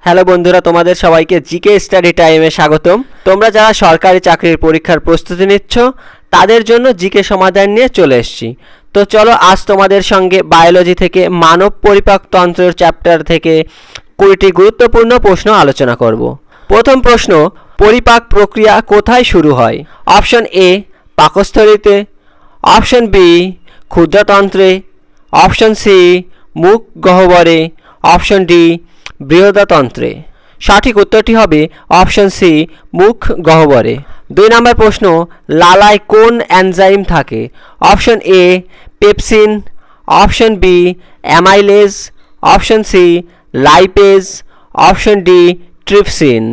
Hello বন্ধুরা, তোমাদের সবাইকে জিকে স্টাডি টাইমে স্বাগতম। তোমরা যারা সরকারি চাকরির পরীক্ষার প্রস্তুতি নিচ্ছ তাদের জন্য জিকে সমাধান নিয়ে চলে এসেছি। তো চলো আজ তোমাদের সঙ্গে বায়োলজি থেকে মানব পরিপাকতন্ত্রের চ্যাপ্টার থেকে 20টি গুরুত্বপূর্ণ প্রশ্ন আলোচনা করব। প্রথম প্রশ্ন, পরিপাক প্রক্রিয়া কোথায় শুরু হয়? অপশন এ পাকস্থলীতে, অপশন বি ক্ষুদ্রতন্ত্রে, অপশন সি মুখ গহ্বরে, অপশন ডি বৃহদাতন্ত্রে। সঠিক উত্তরটি হবে অপশন সি মুখ গহ্বরে। 2 নম্বর প্রশ্ন, লালায় কোন এনজাইম থাকে? Option A pepsin, option B amylase, option C lipase, option D trypsin.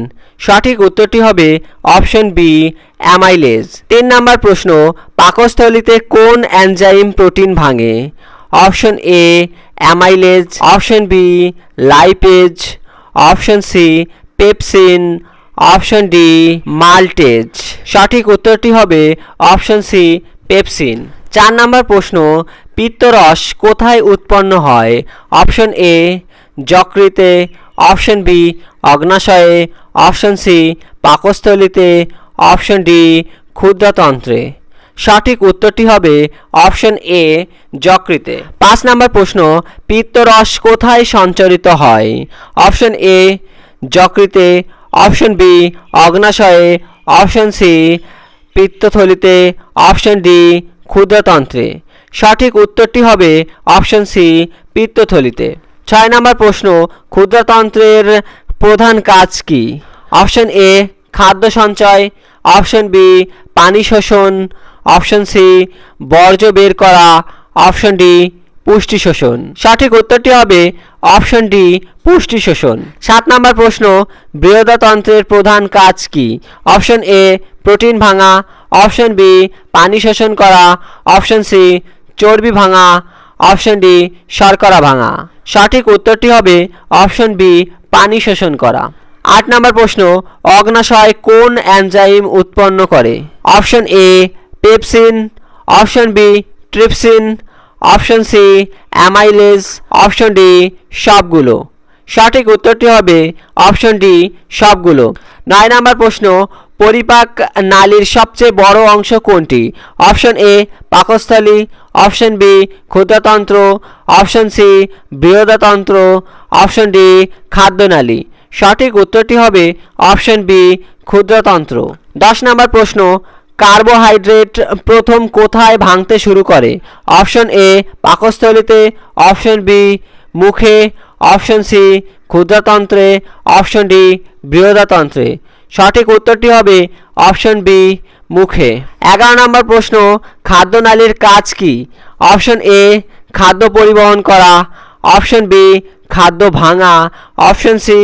সঠিক উত্তরটি হবে অপশন বি অ্যামাইলেজ। 3 নম্বর প্রশ্ন, পাকস্থলীতে কোন এনজাইম প্রোটিন ভাঙে? Option A amylase, option B lipase, option C pepsin, option D maltase. সঠিক উত্তরটি হবে অপশন সি পেপসিন। 4 নম্বর প্রশ্ন, পিত্তরস কোথায় উৎপন্ন হয়? অপশন এ যকৃতে, অপশন বি অগ্নাশয়ে, অপশন সি পাকস্থলীতে, অপশন ডি ক্ষুদ্রতন্ত্রে। সঠিক উত্তরটি হবে অপশন এ যকৃতে। 5 নম্বর প্রশ্ন, পিত্তরস কোথায় সঞ্চারিত হয়? অপশন এ যকৃতে, অপশন বি অগ্নাশয়ে, অপশন সি পিত্তথলিতে, অপশন ডি ক্ষুদ্রতন্ত্রে। সঠিক উত্তরটি হবে অপশন সি পিত্তথলিতে। 6 নম্বর প্রশ্ন, ক্ষুদ্রতন্ত্রের প্রধান কাজ কি? অপশন এ খাদ্য সঞ্চয়, অপশন বি পানি শোষণ, অপশন সি বর্জ্য বের করা, অপশন ডি পুষ্টি শোষণ। সঠিক উত্তরটি হবে অপশন ডি পুষ্টি শোষণ। 7 নম্বর প্রশ্ন, বৃহদাতন্ত্রের প্রধান কাজ কি? অপশন এ প্রোটিন ভাঙা, অপশন বি পানি শোষণ করা, অপশন সি চর্বি ভাঙা, অপশন ডি শর্করা ভাঙা। সঠিক উত্তরটি হবে অপশন বি পানি শোষণ করা। 8 নম্বর প্রশ্ন, অগ্নাশয় কোন এনজাইম উৎপন্ন করে? Option A pepsin, option B trypsin, option C amylase, option D সবগুলো। সঠিক উত্তরটি হবে অপশন ডি সবগুলো। 9 নম্বর প্রশ্ন, পরিপাক নালীর সবচেয়ে বড় অংশ কোনটি? অপশন এ পাকস্থলী, অপশন বি ক্ষুদ্রতন্ত্র, অপশন সি বৃহদাতন্ত্র, অপশন ডি খাদ্যনালী। সঠিক উত্তরটি হবে অপশন বি ক্ষুদ্রতন্ত্র। 10 নম্বর প্রশ্ন, কার্বোহাইড্রেট প্রথম কোথায় ভাঙতে শুরু করে? অপশন এ পাকস্থলীতে, অপশন বি মুখে, অপশন সি ক্ষুদ্রতন্ত্রে, অপশন ডি বৃহদাতন্ত্রে। সঠিক উত্তরটি হবে অপশন বি মুখে। 11 নম্বর প্রশ্ন, খাদ্যনালীর কাজ কি? অপশন এ খাদ্য পরিবহন করা, অপশন বি খাদ্য ভাঙা, অপশন সি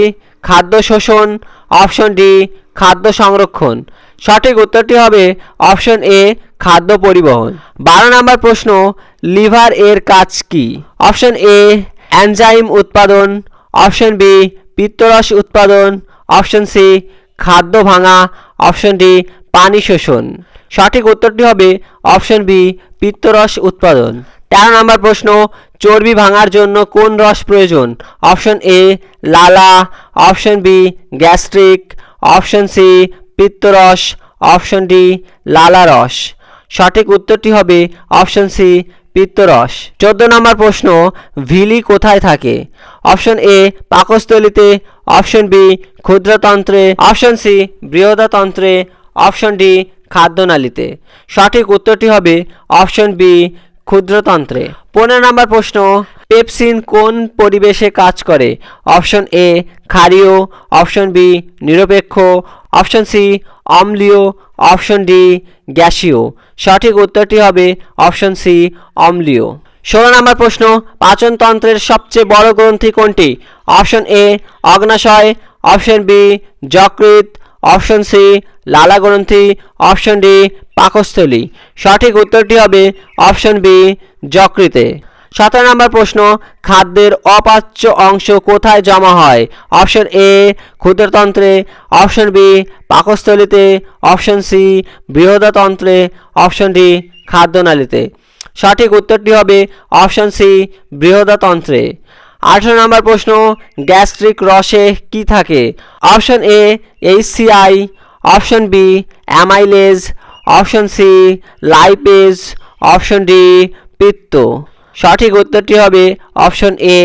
খাদ্য শোষণ, অপশন ডি খাদ্য সংরক্ষণ। সঠিক উত্তরটি হবে অপশন এ খাদ্য পরিবহন। 12 নম্বর প্রশ্ন, লিভার এর কাজ কি? অপশন এ এনজাইম উৎপাদন, অপশন বি পিত্তরস উৎপাদন, অপশন সি খাদ্য ভাঙা, অপশন ডি পানি শোষণ। সঠিক উত্তরটি হবে অপশন বি পিত্তরস উৎপাদন। 13 নম্বর প্রশ্ন, চর্বি ভাঙার জন্য কোন রস প্রয়োজন? অপশন এ লালা, option B gastric, option C পিত্তরস, অপশন ডি লালা রস। সঠিক উত্তরটি হবে অপশন সি পিত্তরস। 14 নম্বর প্রশ্ন, ভিলি কোথায় থাকে? অপশন এ পাকস্থলীতে, অপশন বি ক্ষুদ্রতন্ত্রে, অপশন সি বৃহদাতন্ত্রে, অপশন ডি খাদ্যনালীতে। সঠিক উত্তরটি হবে অপশন বি ক্ষুদ্রতন্ত্রে। 15 নম্বর প্রশ্ন, পেপসিন কোন পরিবেশে কাজ করে? অপশন এ ক্ষারীয়, অপশন বি নিরপেক্ষ, অপশন সি অম্লীয়, অপশন ডি গ্যাসীয়। সঠিক উত্তরটি হবে অপশন সি অম্লীয়। 16 নম্বর প্রশ্ন, পাচনতন্ত্রের সবচেয়ে বড় গ্রন্থি কোনটি? অপশন এ অগ্নাশয়, অপশন বি যকৃৎ, অপশন সি লালা গ্রন্থি, অপশন ডি পাকস্থলী। সঠিক উত্তরটি হবে অপশন বি যকৃতে। 17 নম্বর প্রশ্ন, খাদ্যের অপাচ্য অংশ কোথায় জমা হয়? অপশন এ ক্ষুদ্রতন্ত্রে, অপশন বি পাকস্থলীতে, অপশন সি বৃহদাতন্ত্রে, অপশন ডি খাদ্যনালীতে। সঠিক উত্তরটি হবে অপশন সি বৃহদাতন্ত্রে। 18 নম্বর প্রশ্ন, গ্যাস্ট্রিক রসে কি থাকে? Option A HCI, option B amylase, option C lipase, option D পিত্ত। সঠিক উত্তরটি হবে অপশন এ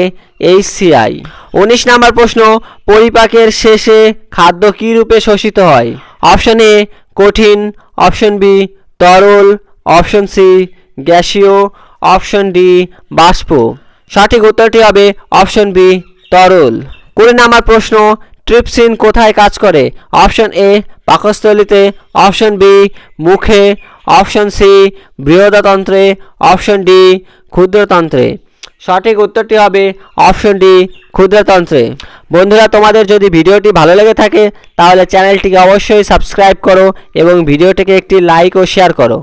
HCI। 19 নম্বর প্রশ্ন, পরিপাকের শেষে খাদ্য কী রূপে শোষিত হয়? অপশন এ কঠিন, অপশন বি তরল, অপশন সি গ্যাসীয়, অপশন ডি বাষ্প। সঠিক উত্তরটি হবে অপশন বি তরল। 20 নম্বর প্রশ্ন, ট্রিপসিন কোথায় কাজ করে? অপশন এ পাকস্থলীতে, অপশন বি মুখে, অপশন সি বৃহদাতন্ত্রে, অপশন ডি ক্ষুদ্রতন্ত্রে। সঠিক উত্তরটি হবে অপশন ডি ক্ষুদ্রতন্ত্রে। বন্ধুরা, তোমাদের যদি ভিডিওটি ভালো লেগে থাকে তাহলে চ্যানেলটিকে অবশ্যই সাবস্ক্রাইব করো এবং ভিডিওটিকে একটি লাইক ও শেয়ার করো।